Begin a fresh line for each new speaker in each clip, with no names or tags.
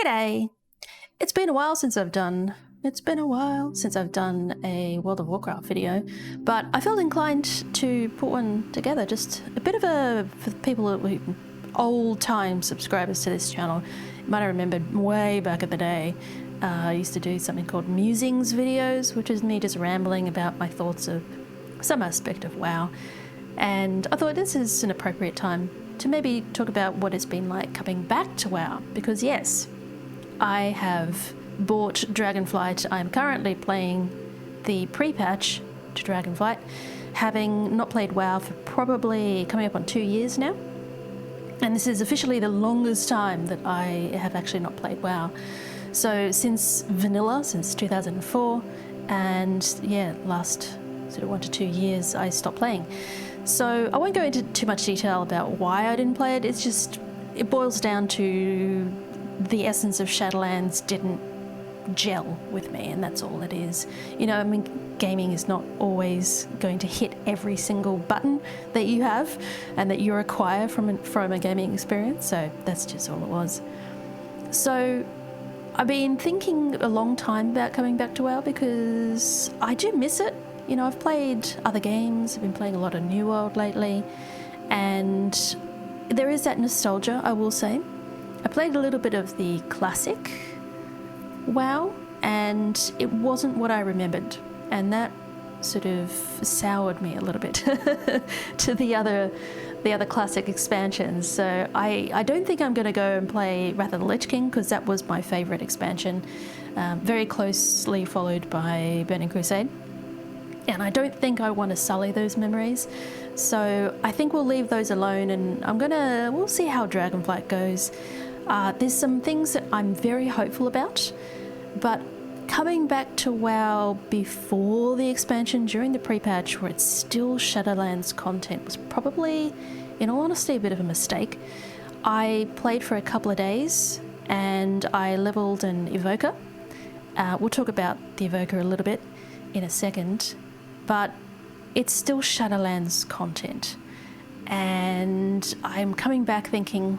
G'day! It's been a while since I've done a World of Warcraft video, but I felt inclined to put one together. Just a bit of for people who old-time subscribers to this channel, you might have remembered way back in the day, I used to do something called Musings videos, which is me just rambling about my thoughts of some aspect of WoW. And I thought this is an appropriate time to maybe talk about what it's been like coming back to WoW, because yes, I have bought Dragonflight. I'm currently playing the pre-patch to Dragonflight, having not played WoW for probably coming up on 2 years now. And this is officially the longest time that I have actually not played WoW. So since vanilla, since 2004, and yeah, last sort of 1 to 2 years I stopped playing. So I won't go into too much detail about why I didn't play it. It's just, it boils down to the essence of Shadowlands didn't gel with me, and that's all it is. You know, I mean, gaming is not always going to hit every single button that you have and that you acquire from a gaming experience, so that's just all it was. So I've been thinking a long time about coming back to WoW because I do miss it. You know, I've played other games, I've been playing a lot of New World lately, and there is that nostalgia, I will say. I played a little bit of the classic WoW, and it wasn't what I remembered, and that sort of soured me a little bit to the other classic expansions. So I don't think I'm going to go and play Wrath of the Lich King, because that was my favourite expansion, very closely followed by Burning Crusade. And I don't think I want to sully those memories. So I think we'll leave those alone, and we'll see how Dragonflight goes. There's some things that I'm very hopeful about, but coming back to WoW before the expansion, during the pre-patch, where it's still Shadowlands content, was probably, in all honesty, a bit of a mistake. I played for a couple of days and I leveled an Evoker. We'll talk about the Evoker a little bit in a second, but it's still Shadowlands content. And I'm coming back thinking,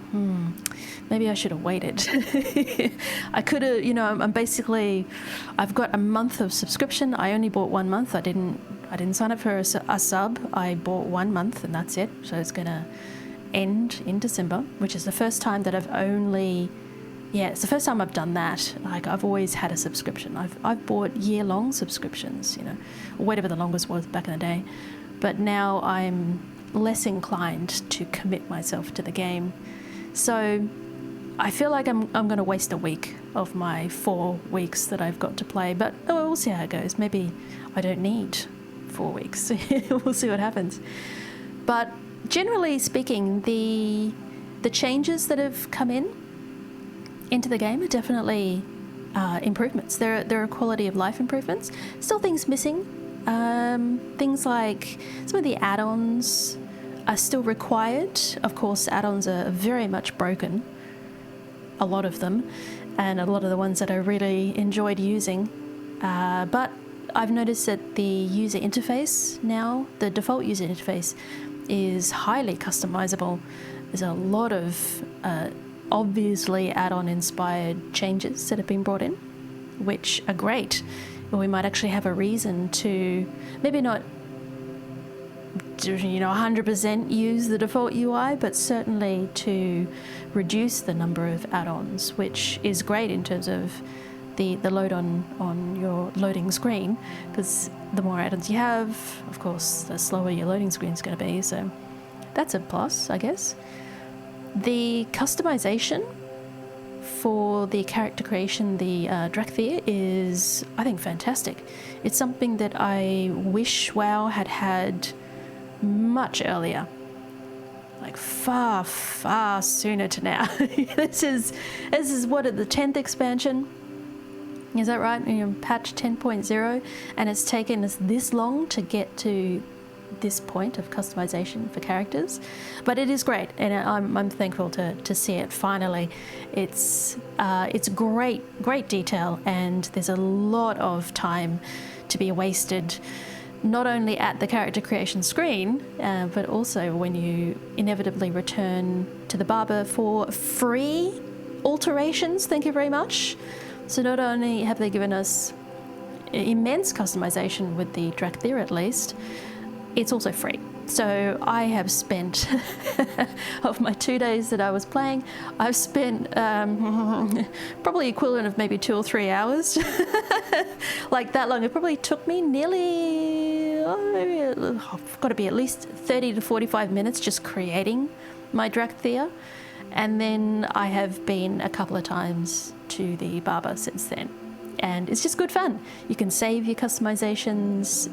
maybe I should have waited. I could have, you know, I've got a month of subscription. I only bought 1 month. I didn't sign up for a sub. I bought 1 month and that's it. So it's going to end in December, which is the first time that it's the first time I've done that. Like, I've always had a subscription. I've bought year-long subscriptions, you know, or whatever the longest was back in the day. But now I'm less inclined to commit myself to the game. So I feel like I'm going to waste a week of my 4 weeks that I've got to play, but we'll see how it goes. Maybe I don't need 4 weeks. We'll see what happens. But generally speaking, the changes that have come into the game are definitely improvements. There are quality of life improvements. Still things missing. Things like some of the add-ons are still required. Of course, add-ons are very much broken, a lot of them, and a lot of the ones that I really enjoyed using. But I've noticed that the user interface now, the default user interface, is highly customizable. There's a lot of obviously add-on inspired changes that have been brought in, which are great. We might actually have a reason to maybe not, 100% use the default UI, but certainly to reduce the number of add-ons, which is great in terms of the load on your loading screen, because the more add-ons you have, of course, the slower your loading screen is going to be. So that's a plus, I guess. The customization for the character creation, the Drakthir, is, I think, fantastic. It's something that I wish WoW had much earlier, like far, far sooner to now. This is what, the 10th expansion? Is that right? Patch 10.0, and it's taken us this long to get to this point of customization for characters, but it is great, and I'm thankful to see it finally. It's great detail, and there's a lot of time to be wasted, not only at the character creation screen, but also when you inevitably return to the barber for free alterations, thank you very much. So not only have they given us immense customization with the Drakthir at least, it's also free. So I have spent, of my 2 days that I was playing, I've spent probably equivalent of maybe 2 or 3 hours, like that long. It probably took me nearly, I've got to be at least 30 to 45 minutes just creating my Drakthir. And then I have been a couple of times to the barber since then. And it's just good fun. You can save your customizations.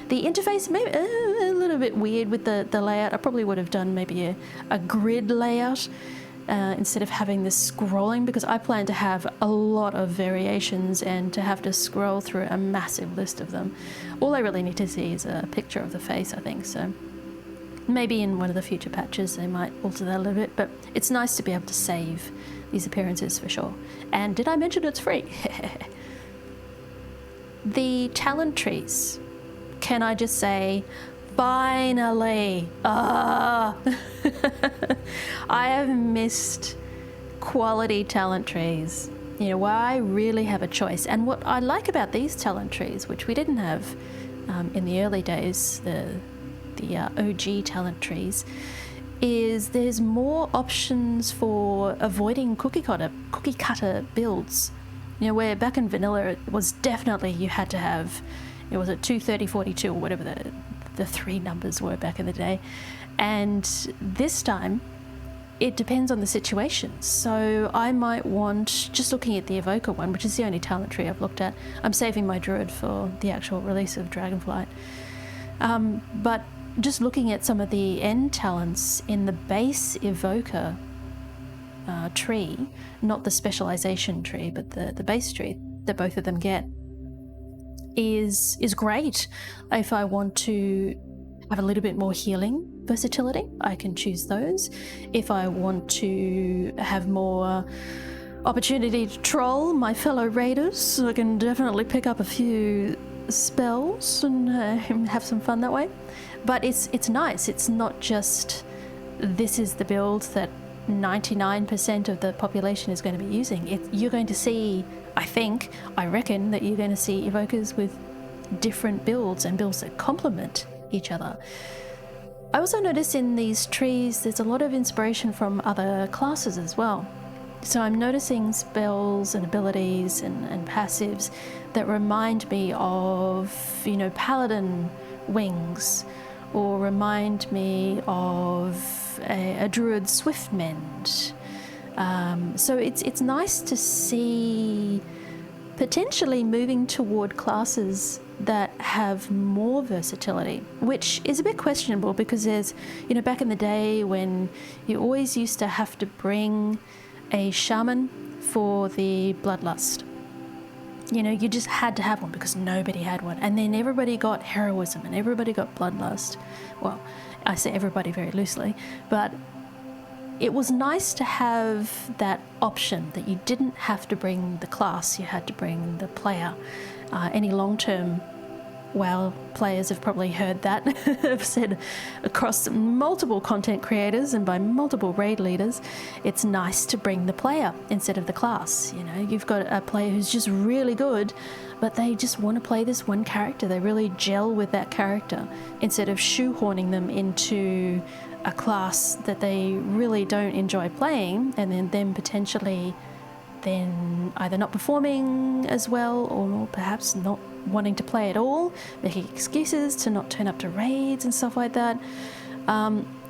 The interface may a little bit weird with the layout. I probably would have done maybe a grid layout instead of having this scrolling, because I plan to have a lot of variations and to have to scroll through a massive list of them. All I really need to see is a picture of the face, I think. So maybe in one of the future patches they might alter that a little bit, but it's nice to be able to save these appearances for sure. And did I mention it's free? The talent trees, can I just say, finally! I have missed quality talent trees, you know, where I really have a choice. And what I like about these talent trees, which we didn't have in the early days, the OG talent trees, is there's more options for avoiding cookie cutter builds. You know, where back in vanilla it was definitely you had to have, it was at 230, 42 or whatever the 3 numbers were back in the day. And this time it depends on the situation. So I might want, just looking at the Evoker one, which is the only talent tree I've looked at. I'm saving my Druid for the actual release of Dragonflight. But just looking at some of the end talents in the base Evoker tree, not the specialization tree, but the base tree that both of them get, is great. If I want to have a little bit more healing versatility, I can choose those. If I want to have more opportunity to troll my fellow raiders, I can definitely pick up a few spells and have some fun that way. But it's nice. It's not just this is the build that 99% of the population is going to be using. You're going to see, I reckon that you're going to see evokers with different builds and builds that complement each other. I also notice in these trees there's a lot of inspiration from other classes as well. So I'm noticing spells and abilities and passives that remind me of, you know, Paladin wings, or remind me of a Druid Swiftmend. So it's nice to see potentially moving toward classes that have more versatility, which is a bit questionable because there's, you know, back in the day when you always used to have to bring a shaman for the bloodlust. You know, you just had to have one because nobody had one. And then everybody got heroism and everybody got bloodlust. Well, I say everybody very loosely, but it was nice to have that option that you didn't have to bring the class, you had to bring the player. Any long-term WoW players have probably heard that. I've said across multiple content creators and by multiple raid leaders, it's nice to bring the player instead of the class. You know, you've got a player who's just really good, but they just want to play this one character. They really gel with that character instead of shoehorning them into a class that they really don't enjoy playing, and then them potentially then either not performing as well or perhaps not wanting to play at all, making excuses to not turn up to raids and stuff like that.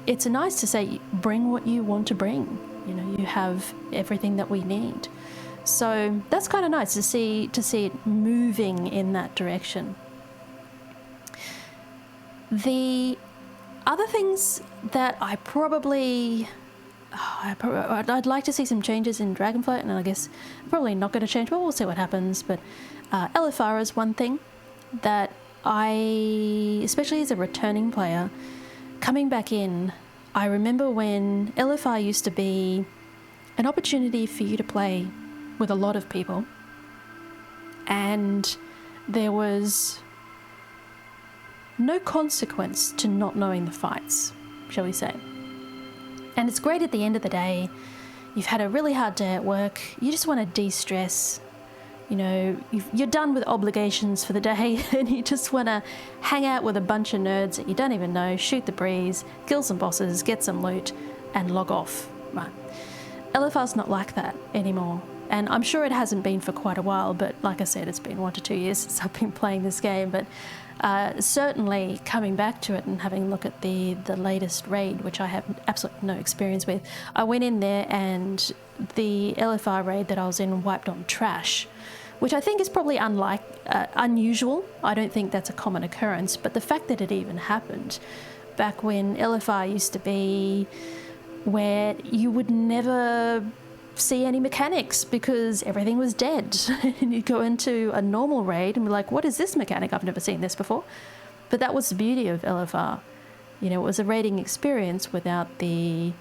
It's nice to say, bring what you want to bring. You know, you have everything that we need. So that's kind of nice to see it moving in that direction. The other things that I'd like to see some changes in Dragonflight, and I guess probably not going to change, but we'll see what happens. But LFR is one thing that I, especially as a returning player, coming back in, I remember when LFR used to be an opportunity for you to play with a lot of people, and there was no consequence to not knowing the fights, shall we say. And it's great at the end of the day, you've had a really hard day at work, you just want to de-stress. You know, you're done with obligations for the day and you just want to hang out with a bunch of nerds that you don't even know, shoot the breeze, kill some bosses, get some loot, and log off. Right. LFR's not like that anymore. And I'm sure it hasn't been for quite a while, but like I said, it's been 1 to 2 years since I've been playing this game. But certainly coming back to it and having a look at the latest raid, which I have absolutely no experience with, I went in there and the LFR raid that I was in wiped on trash, which I think is probably unusual. I don't think that's a common occurrence, but the fact that it even happened back when LFR used to be where you would never see any mechanics because everything was dead. And you'd go into a normal raid and be like, what is this mechanic? I've never seen this before. But that was the beauty of LFR. You know, it was a raiding experience without the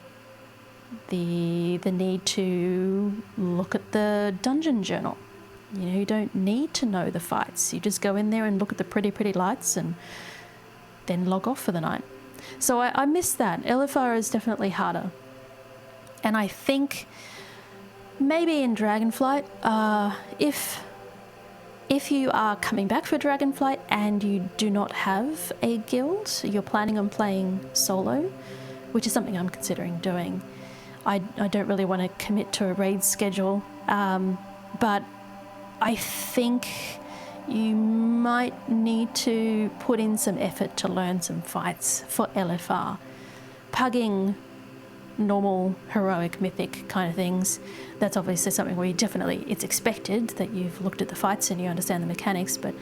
need to look at the dungeon journal. You know, you don't need to know the fights. You just go in there and look at the pretty lights and then log off for the night. So I miss that. LFR is definitely harder. And I think maybe in Dragonflight, if you are coming back for Dragonflight and you do not have a guild, you're planning on playing solo, which is something I'm considering doing. I don't really want to commit to a raid schedule, but I think you might need to put in some effort to learn some fights for LFR. Pugging normal, heroic, mythic kind of things, that's obviously something where it's expected that you've looked at the fights and you understand the mechanics, but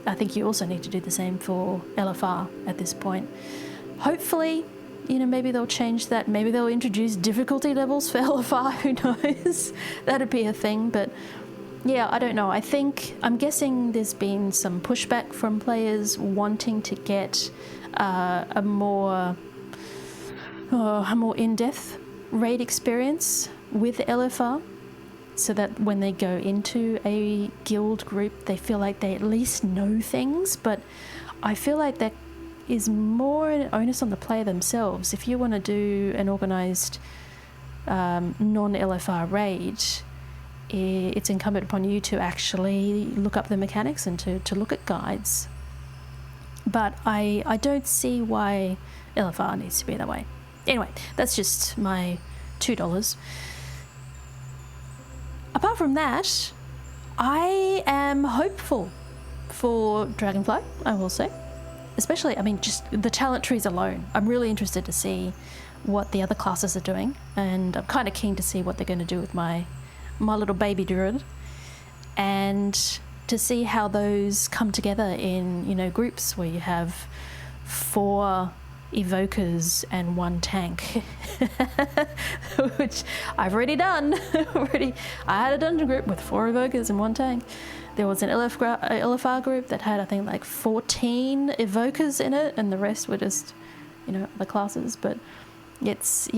I think you also need to do the same for LFR at this point. Hopefully, you know, maybe they'll change that. Maybe they'll introduce difficulty levels for LFR, who knows? That'd be a thing, but yeah, I don't know. I'm guessing there's been some pushback from players wanting to get a more in-depth raid experience with LFR, so that when they go into a guild group, they feel like they at least know things. But I feel like that is more an onus on the player themselves. If you want to do an organised non-LFR raid, it's incumbent upon you to actually look up the mechanics and to look at guides. But I don't see why LFR needs to be that way. Anyway, that's just my $2. Apart from that, I am hopeful for Dragonflight, I will say. Especially, I mean, just the talent trees alone. I'm really interested to see what the other classes are doing, and I'm kind of keen to see what they're going to do with my little baby druid, and to see how those come together in, you know, groups where you have 4 evokers and 1 tank, which I've already done. I had a dungeon group with 4 evokers and 1 tank. There was an LFR group that had, I think, like 14 evokers in it, and the rest were just, you know, the classes. But it's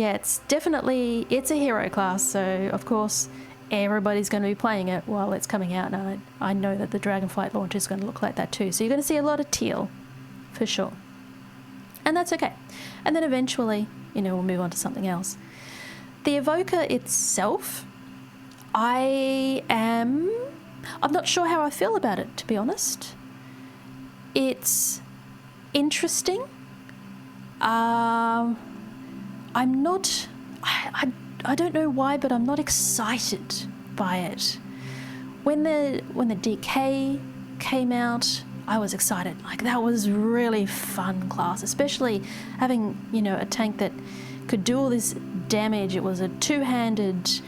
definitely a hero class, so of course everybody's going to be playing it while it's coming out, and I know that the Dragonflight launch is going to look like that too. So you're going to see a lot of teal, for sure. And that's okay. And then eventually, you know, we'll move on to something else. The evoker itself, I'm not sure how I feel about it, to be honest. It's interesting. I'm not... I don't know why, but I'm not excited by it. When the DK came out, I was excited. Like, that was really fun class, especially having, you know, a tank that could do all this damage. It was a 2-handed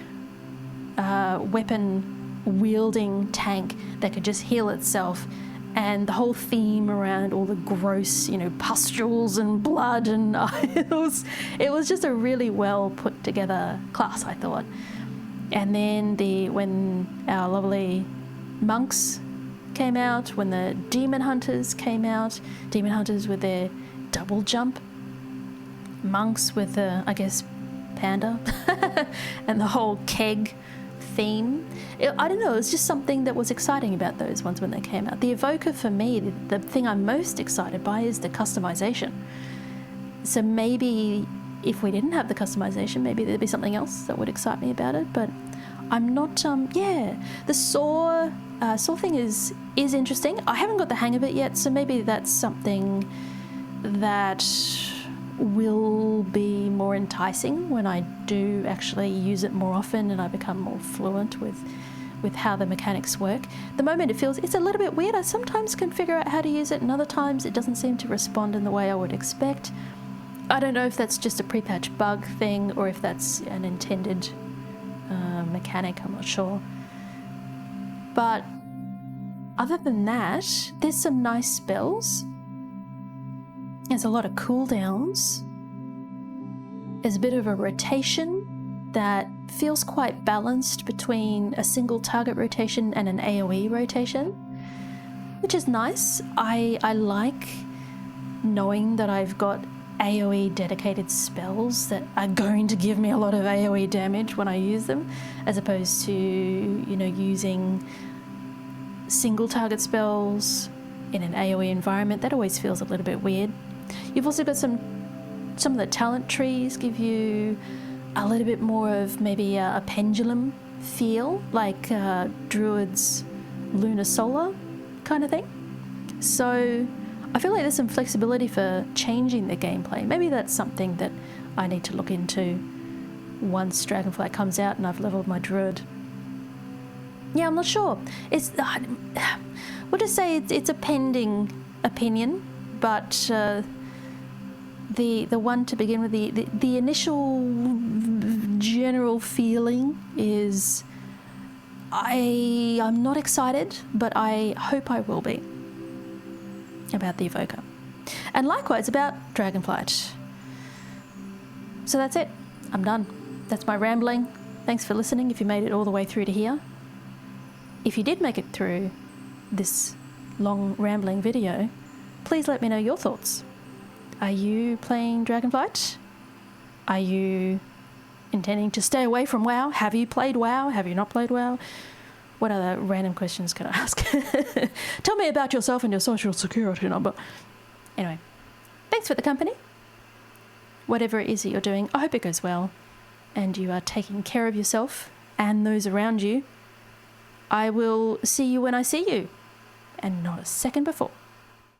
weapon wielding tank that could just heal itself, and the whole theme around all the gross, you know, pustules and blood, and it was just a really well put together class, I thought. And then when our lovely monks came out, when the demon hunters came out, demon hunters with their double jump, monks with the, I guess, panda, and the whole keg theme. I don't know, it was just something that was exciting about those ones when they came out. The evoker, for me, the thing I'm most excited by is the customization. So maybe if we didn't have the customization, maybe there'd be something else that would excite me about it. But I'm not. The saw thing is interesting. I haven't got the hang of it yet, so maybe that's something that will be more enticing when I do actually use it more often and I become more fluent with how the mechanics work. The moment it's a little bit weird. I sometimes can figure out how to use it, and other times it doesn't seem to respond in the way I would expect. I don't know if that's just a pre-patch bug thing or if that's an intended mechanic. I'm not sure. But other than that, there's some nice spells. There's a lot of cooldowns. There's a bit of a rotation that feels quite balanced between a single target rotation and an AoE rotation, which is nice. I like knowing that I've got AoE dedicated spells that are going to give me a lot of AoE damage when I use them, as opposed to, using single target spells in an AoE environment. That always feels a little bit weird. You've also got some of the talent trees give you a little bit more of maybe a pendulum feel, like Druid's Lunar Solar kind of thing. So I feel like there's some flexibility for changing the gameplay. Maybe that's something that I need to look into once Dragonflight comes out and I've leveled my Druid. Yeah, I'm not sure. We'll just say it's a pending opinion, but the one to begin with, the initial general feeling is I'm not excited, but I hope I will be about the Evoker. And likewise about Dragonflight. So that's it. I'm done. That's my rambling. Thanks for listening if you made it all the way through to here. If you did make it through this long rambling video, please let me know your thoughts. Are you playing Dragonflight? Are you intending to stay away from WoW? Have you played WoW? Have you not played WoW? What other random questions can I ask? Tell me about yourself and your social security number. Anyway, thanks for the company. Whatever it is that you're doing, I hope it goes well and you are taking care of yourself and those around you. I will see you when I see you, and not a second before.